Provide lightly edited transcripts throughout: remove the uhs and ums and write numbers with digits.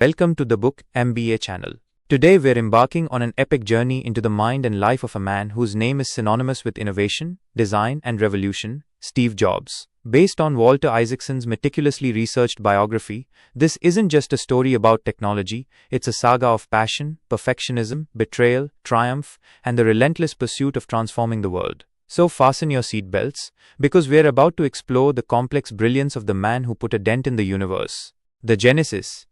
Welcome to the Book MBA channel. Today we're embarking on an epic journey into the mind and life of a man whose name is synonymous with innovation, design, and revolution, Steve Jobs. Based on Walter Isaacson's meticulously researched biography, this isn't just a story about technology, it's a saga of passion, perfectionism, betrayal, triumph, and the relentless pursuit of transforming the world. So fasten your seatbelts, because we're about to explore the complex brilliance of the man who put a dent in the universe. The Genesis.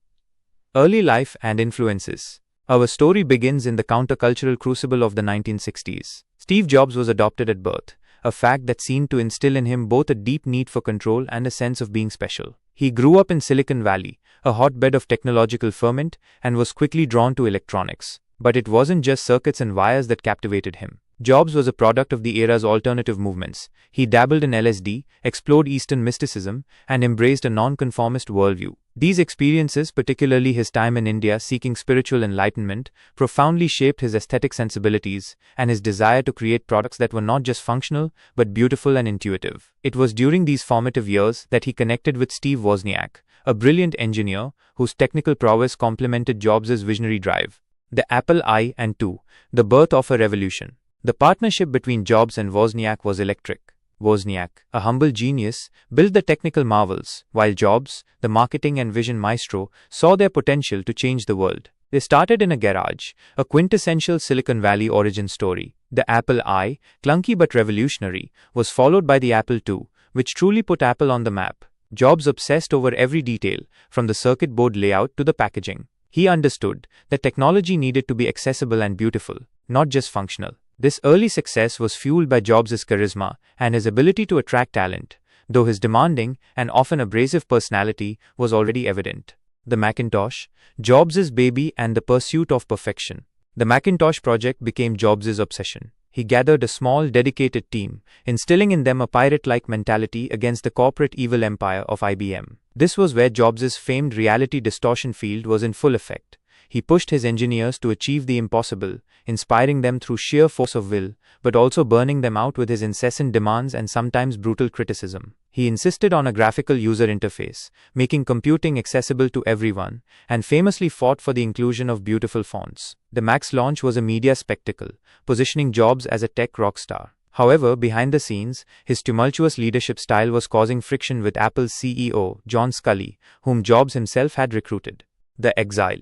Early life and influences. Our story begins in the countercultural crucible of the 1960s. Steve Jobs was adopted at birth, a fact that seemed to instill in him both a deep need for control and a sense of being special. He grew up in Silicon Valley, a hotbed of technological ferment, and was quickly drawn to electronics. But it wasn't just circuits and wires that captivated him. Jobs was a product of the era's alternative movements. He dabbled in LSD, explored Eastern mysticism, and embraced a nonconformist worldview. These experiences, particularly his time in India seeking spiritual enlightenment, profoundly shaped his aesthetic sensibilities and his desire to create products that were not just functional, but beautiful and intuitive. It was during these formative years that he connected with Steve Wozniak, a brilliant engineer whose technical prowess complemented Jobs' visionary drive. The Apple I and II, the birth of a revolution. The partnership between Jobs and Wozniak was electric. Wozniak, a humble genius, built the technical marvels, while Jobs, the marketing and vision maestro, saw their potential to change the world. They started in a garage, a quintessential Silicon Valley origin story. The Apple I, clunky but revolutionary, was followed by the Apple II, which truly put Apple on the map. Jobs obsessed over every detail, from the circuit board layout to the packaging. He understood that technology needed to be accessible and beautiful, not just functional. This early success was fueled by Jobs' charisma and his ability to attract talent, though his demanding and often abrasive personality was already evident. The Macintosh, Jobs' baby and the pursuit of perfection. The Macintosh project became Jobs' obsession. He gathered a small, dedicated team, instilling in them a pirate-like mentality against the corporate evil empire of IBM. This was where Jobs' famed reality distortion field was in full effect. He pushed his engineers to achieve the impossible, inspiring them through sheer force of will, but also burning them out with his incessant demands and sometimes brutal criticism. He insisted on a graphical user interface, making computing accessible to everyone, and famously fought for the inclusion of beautiful fonts. The Mac's launch was a media spectacle, positioning Jobs as a tech rock star. However, behind the scenes, his tumultuous leadership style was causing friction with Apple's CEO, John Sculley, whom Jobs himself had recruited. The exile.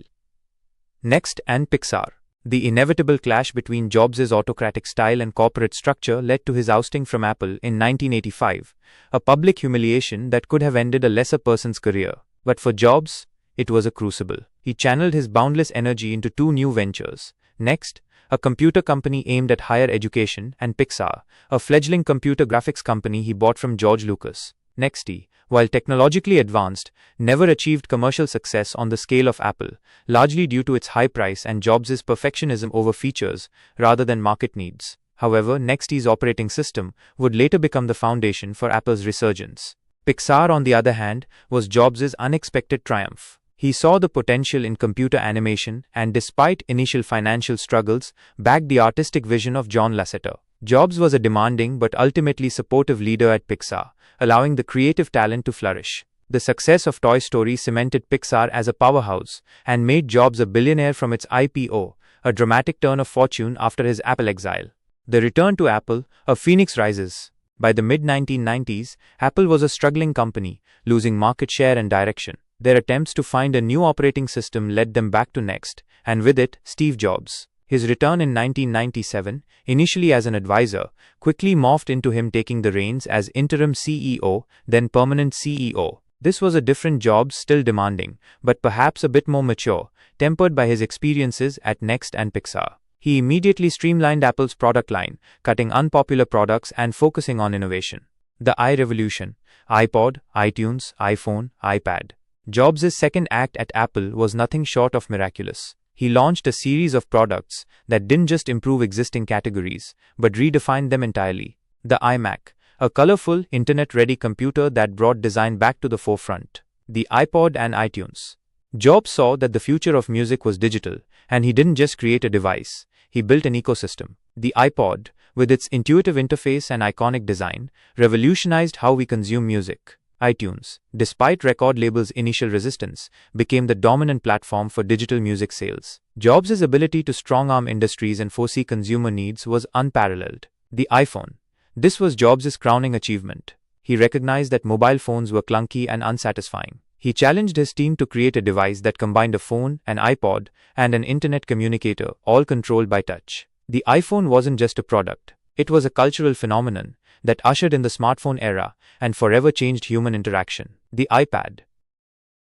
Next, and Pixar. The inevitable clash between Jobs' autocratic style and corporate structure led to his ousting from Apple in 1985, a public humiliation that could have ended a lesser person's career. But for Jobs, it was a crucible. He channeled his boundless energy into two new ventures. Next, a computer company aimed at higher education, and Pixar, a fledgling computer graphics company he bought from George Lucas. Next, while technologically advanced, never achieved commercial success on the scale of Apple, largely due to its high price and Jobs' perfectionism over features rather than market needs. However, Next's operating system would later become the foundation for Apple's resurgence. Pixar, on the other hand, was Jobs' unexpected triumph. He saw the potential in computer animation and, despite initial financial struggles, backed the artistic vision of John Lasseter. Jobs was a demanding but ultimately supportive leader at Pixar, allowing the creative talent to flourish. The success of Toy Story cemented Pixar as a powerhouse and made Jobs a billionaire from its IPO, a dramatic turn of fortune after his Apple exile. The return to Apple, a phoenix rises. By the mid-1990s, Apple was a struggling company, losing market share and direction. Their attempts to find a new operating system led them back to Next, and with it, Steve Jobs. His return in 1997, initially as an advisor, quickly morphed into him taking the reins as interim CEO, then permanent CEO. This was a different Jobs, still demanding, but perhaps a bit more mature, tempered by his experiences at Next and Pixar. He immediately streamlined Apple's product line, cutting unpopular products and focusing on innovation. The iRevolution, iPod, iTunes, iPhone, iPad. Jobs' second act at Apple was nothing short of miraculous. He launched a series of products that didn't just improve existing categories, but redefined them entirely. The iMac, a colorful, internet-ready computer that brought design back to the forefront. The iPod and iTunes. Jobs saw that the future of music was digital, and he didn't just create a device, he built an ecosystem. The iPod, with its intuitive interface and iconic design, revolutionized how we consume music. iTunes, despite record labels' initial resistance, became the dominant platform for digital music sales. Jobs' ability to strong-arm industries and foresee consumer needs was unparalleled. The iPhone. This was Jobs' crowning achievement. He recognized that mobile phones were clunky and unsatisfying. He challenged his team to create a device that combined a phone, an iPod, and an internet communicator, all controlled by touch. The iPhone wasn't just a product. It was a cultural phenomenon that ushered in the smartphone era and forever changed human interaction. The iPad.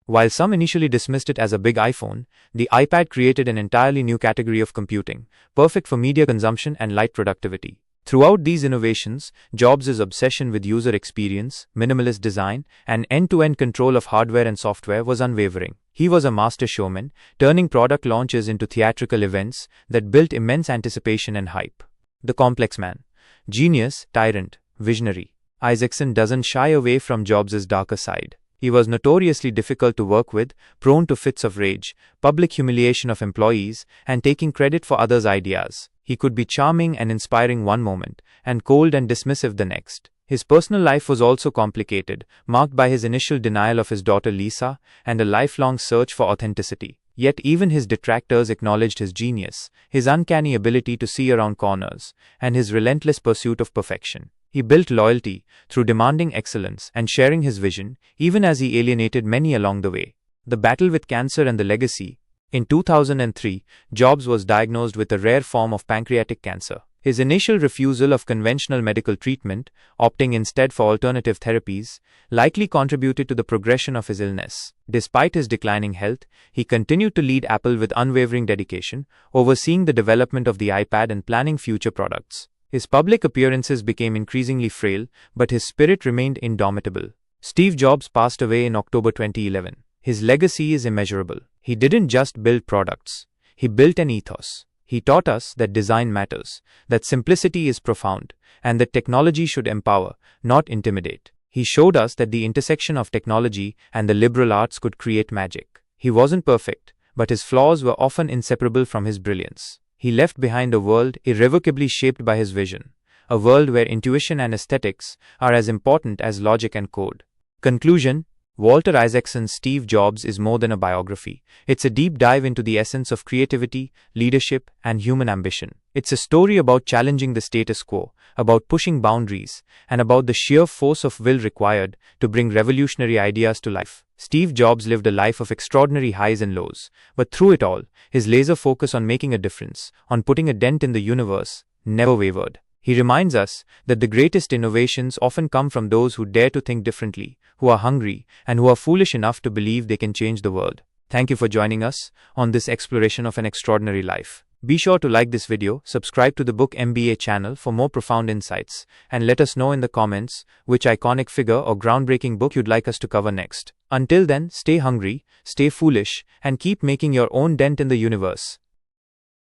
While some initially dismissed it as a big iPhone, the iPad created an entirely new category of computing, perfect for media consumption and light productivity. Throughout these innovations, Jobs' obsession with user experience, minimalist design, and end-to-end control of hardware and software was unwavering. He was a master showman, turning product launches into theatrical events that built immense anticipation and hype. The complex man. Genius, tyrant, visionary. Isaacson doesn't shy away from Jobs' darker side. He was notoriously difficult to work with, prone to fits of rage, public humiliation of employees, and taking credit for others' ideas. He could be charming and inspiring one moment, and cold and dismissive the next. His personal life was also complicated, marked by his initial denial of his daughter Lisa, and a lifelong search for authenticity. Yet even his detractors acknowledged his genius, his uncanny ability to see around corners, and his relentless pursuit of perfection. He built loyalty through demanding excellence and sharing his vision, even as he alienated many along the way. The battle with cancer and the legacy. In 2003, Jobs was diagnosed with a rare form of pancreatic cancer. His initial refusal of conventional medical treatment, opting instead for alternative therapies, likely contributed to the progression of his illness. Despite his declining health, he continued to lead Apple with unwavering dedication, overseeing the development of the iPad and planning future products. His public appearances became increasingly frail, but his spirit remained indomitable. Steve Jobs passed away in October 2011. His legacy is immeasurable. He didn't just build products. He built an ethos. He taught us that design matters, that simplicity is profound, and that technology should empower, not intimidate. He showed us that the intersection of technology and the liberal arts could create magic. He wasn't perfect, but his flaws were often inseparable from his brilliance. He left behind a world irrevocably shaped by his vision, a world where intuition and aesthetics are as important as logic and code. Conclusion. Walter Isaacson's Steve Jobs is more than a biography. It's a deep dive into the essence of creativity, leadership, and human ambition. It's a story about challenging the status quo, about pushing boundaries, and about the sheer force of will required to bring revolutionary ideas to life. Steve Jobs lived a life of extraordinary highs and lows, but through it all, his laser focus on making a difference, on putting a dent in the universe, never wavered. He reminds us that the greatest innovations often come from those who dare to think differently, who are hungry, and who are foolish enough to believe they can change the world. Thank you for joining us on this exploration of an extraordinary life. Be sure to like this video, subscribe to the Book MBA channel for more profound insights, and let us know in the comments which iconic figure or groundbreaking book you'd like us to cover next. Until then, stay hungry, stay foolish, and keep making your own dent in the universe.